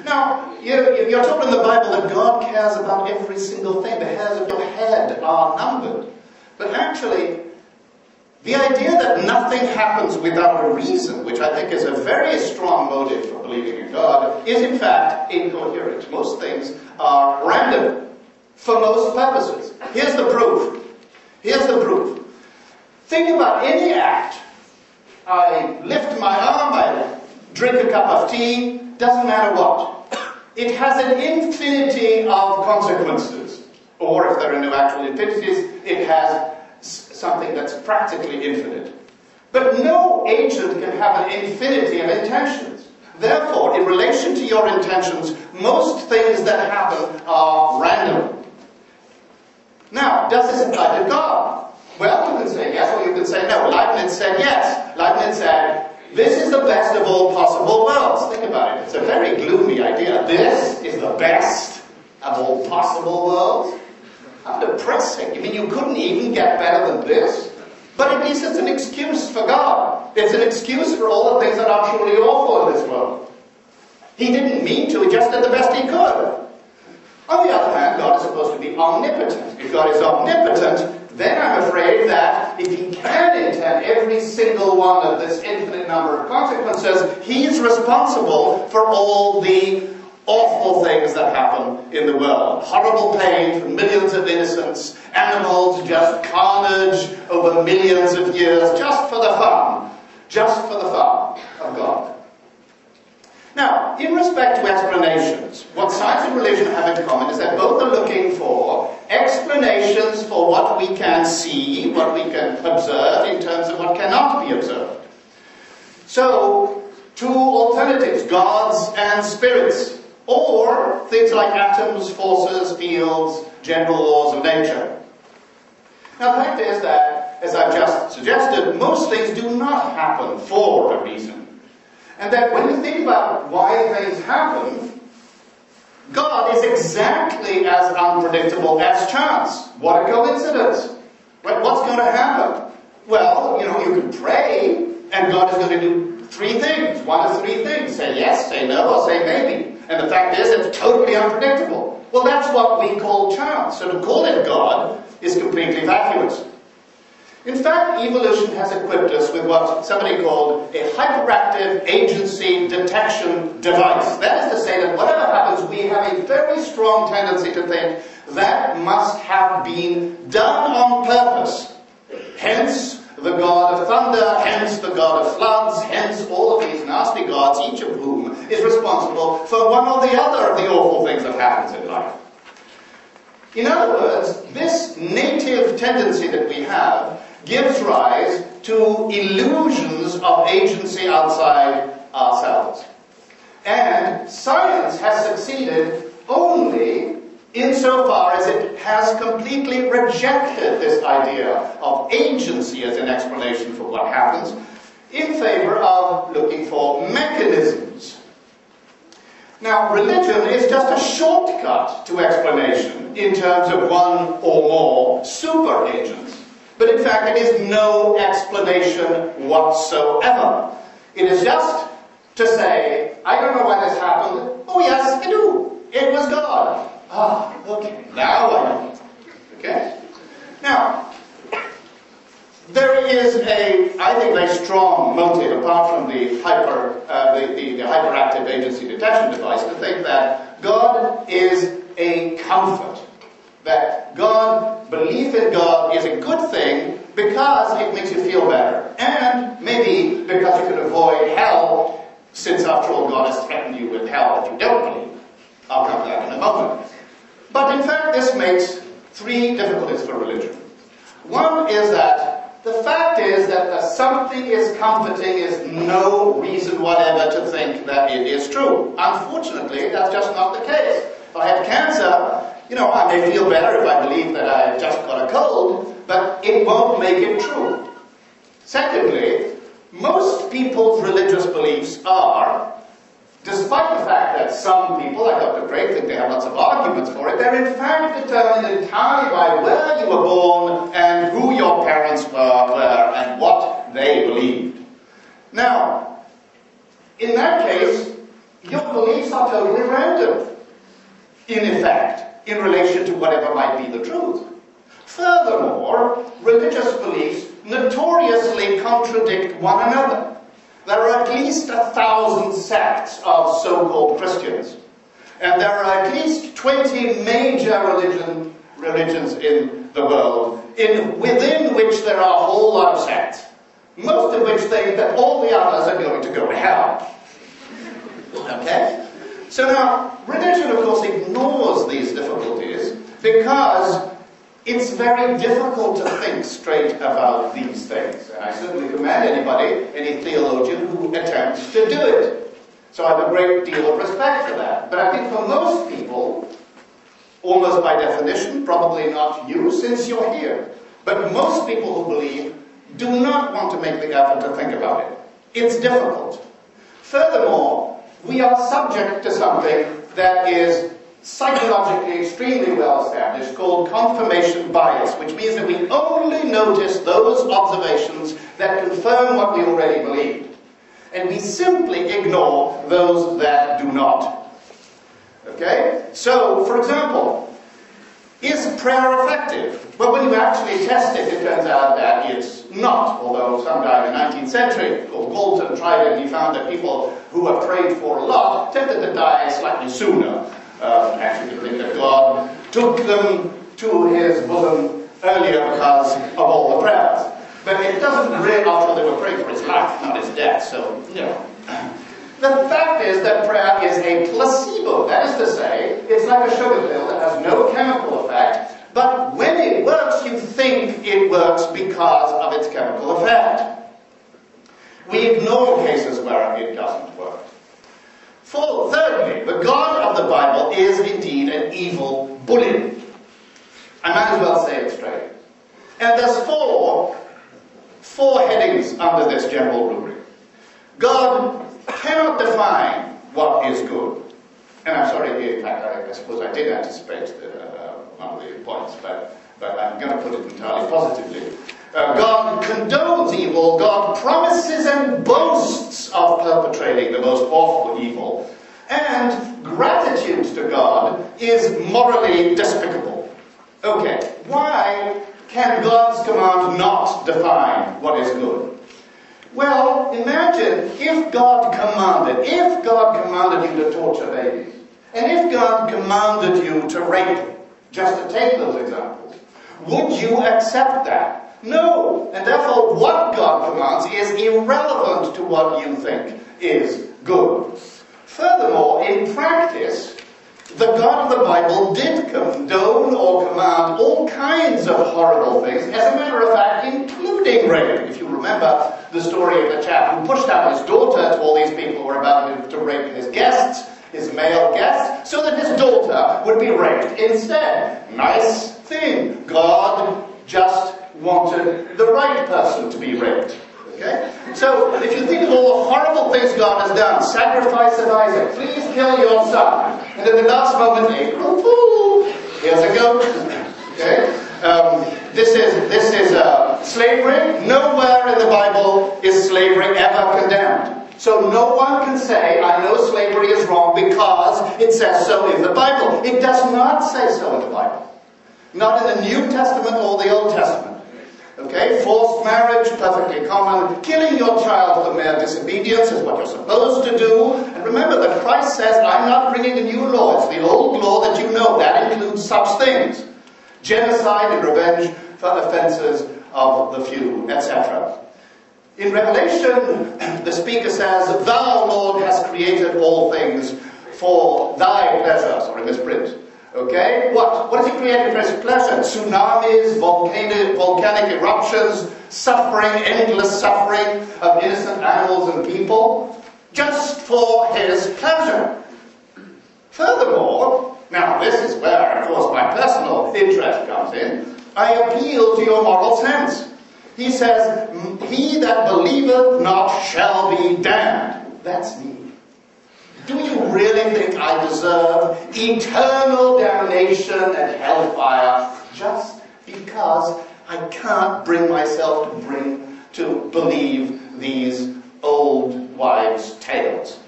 Now, you're told in the Bible that God cares about every single thing. The hairs of your head are numbered. But actually, the idea that nothing happens without a reason, which I think is a very strong motive for believing in God, is in fact incoherent. Most things are random for most purposes. Here's the proof. Here's the proof. Think about any act. I lift my arm, I drink a cup of tea, doesn't matter what. It has an infinity of consequences. Or if there are no actual infinities, it has something that's practically infinite. But no agent can have an infinity of intentions. Therefore, in relation to your intentions, most things that happen are random. Now, does this apply to God? Well, you can say yes or you can say no. Leibniz said yes. Leibniz said, this is the best of all possible worlds. Think about it. It's a very gloomy idea. This is the best of all possible worlds? How depressing. I mean, you couldn't even get better than this? But at least it's an excuse for God. It's an excuse for all the things that are truly awful in this world. He didn't mean to, he just did the best he could. On the other hand, God is supposed to be omnipotent. If God is omnipotent, then I'm afraid that if he can intend every single one of this infinite number of consequences, he's responsible for all the awful things that happen in the world. Horrible pain for millions of innocents, animals, just carnage over millions of years, just for the fun. Just for the fun of God. Now, in respect to explanations, what science and religion have in common is that both are looking for explanations for what we can see, what we can observe, in terms of what cannot be observed. So, two alternatives, gods and spirits. Or things like atoms, forces, fields, general laws of nature. Now the fact is that, as I've just suggested, most things do not happen for a reason. And that when you think about why things happen, God is exactly as unpredictable as chance. What a coincidence. Right? What's going to happen? Well, you can pray, and God is going to do three things. One of three things. Say yes, say no, or say maybe. And the fact is, it's totally unpredictable. Well, that's what we call chance. So to call it God is completely vacuous. In fact, evolution has equipped us with what somebody called a hyperactive agency detection device. That is to say that whatever happens, we have a very strong tendency to think that must have been done on purpose. Hence, the god of thunder, hence the god of floods, hence all of these nasty gods, each of whom is responsible for one or the other of the awful things that happens in life. In other words, this native tendency that we have gives rise to illusions of agency outside ourselves. And science has succeeded only insofar as it has completely rejected this idea of agency as an explanation for what happens, in favor of looking for mechanisms. Now, religion is just a shortcut to explanation in terms of one or more super agents. But in fact, it is no explanation whatsoever. It is just to say, I don't know why this happened. Oh yes, I do. It was God. Ah, okay, now I know. Okay? Now, there is I think, very strong motive, apart from the hyperactive agency detection device, to think that God is a comfort. That belief in God is a good thing because it makes you feel better. And maybe because you can avoid hell, since after all God has threatened you with hell if you don't believe. I'll come to that in a moment. But in fact, this makes three difficulties for religion. One is that the fact is that something is comforting is no reason whatever to think that it is true. Unfortunately, that's just not the case. If I have cancer, I may feel better if I believe that I've just got a cold, but it won't make it true. Secondly, most people's religious beliefs are, despite the fact that some people, like Dr. Craig, think they have lots of arguments for it, they're in fact determined entirely by where you were born and who your parents were and what they believed. Now, in that case, your beliefs are totally random, in effect, in relation to whatever might be the truth. Furthermore, religious beliefs notoriously contradict one another. There are at least 1,000 sects of so-called Christians. And there are at least 20 major religions in the world, within which there are a whole lot of sects. Most of which think that all the others are going to go to hell. Okay? So now, religion, of course, ignores these difficulties because it's very difficult to think straight about these things. And I certainly commend anybody, any theologian, who attempts to do it. So I have a great deal of respect for that. But I think for most people, almost by definition, probably not you, since you're here, but most people who believe do not want to make the effort to think about it. It's difficult. Furthermore, we are subject to something that is psychologically extremely well established, called confirmation bias, which means that we only notice those observations that confirm what we already believed. And we simply ignore those that do not. Okay? So, for example, is prayer effective? Well, when you actually test it, it turns out that it's not, although some guy in the 19th century called Galton tried it and he found that people who were prayed for a lot tended to die slightly sooner. Actually, you think that God took them to his bosom earlier because of all the prayers. But it doesn't really, after they were praying for his life, not his death, so, you know. The fact is that prayer is a placebo. That is to say, it's like a sugar pill that has no chemical effect, but when it works, you think it works because of its chemical effect. We ignore cases where it doesn't work. Thirdly, the God of the Bible is indeed an evil bully. I might as well say it straight. And there's four headings under this general rubric. God cannot define what is good. And I'm sorry, in fact, I suppose I did anticipate one of the points, but I'm going to put it entirely positively. God condones evil, God promises and boasts of perpetrating the most awful evil, and gratitude to God is morally despicable. Okay, why can God's command not define what is good? Well, imagine if God commanded you to torture babies, and if God commanded you to rape, just to take those examples, would you accept that? No, and therefore what God commands is irrelevant to what you think is good. Furthermore, in practice, the God of the Bible did condone or command all kinds of horrible things, as a matter of fact, including rape. If you remember the story of the chap who pushed out his daughter to all these people who were about to rape his guests, his male guests, so that his daughter would be raped instead. Nice thing. God just wanted the right person to be raped. Okay? So, if you think of all the horrible things God has done, sacrifice of Isaac, please kill your son, and at the last moment, April Fool, here's a goat. Okay? This is slavery. Nowhere in the Bible is slavery ever condemned. So no one can say, I know slavery is wrong because it says so in the Bible. It does not say so in the Bible. Not in the New Testament or the Old Testament. Okay, forced marriage, perfectly common. Killing your child for mere disobedience is what you're supposed to do. And remember that Christ says, I'm not bringing a new law. It's the old law that you know. That includes such things. Genocide and revenge for offenses of the few, etc. In Revelation, the speaker says, Thou, Lord, hast created all things for thy pleasure. Sorry, misprint. Okay? What has he created for his pleasure? Tsunamis, volcanic eruptions, suffering, endless suffering of innocent animals and people, just for his pleasure. Furthermore, now this is where, of course, my personal interest comes in, I appeal to your moral sense. He says, He that believeth not shall be damned. That's me. Do you really think I deserve eternal damnation and hellfire just because I can't bring myself to believe these old wives' tales?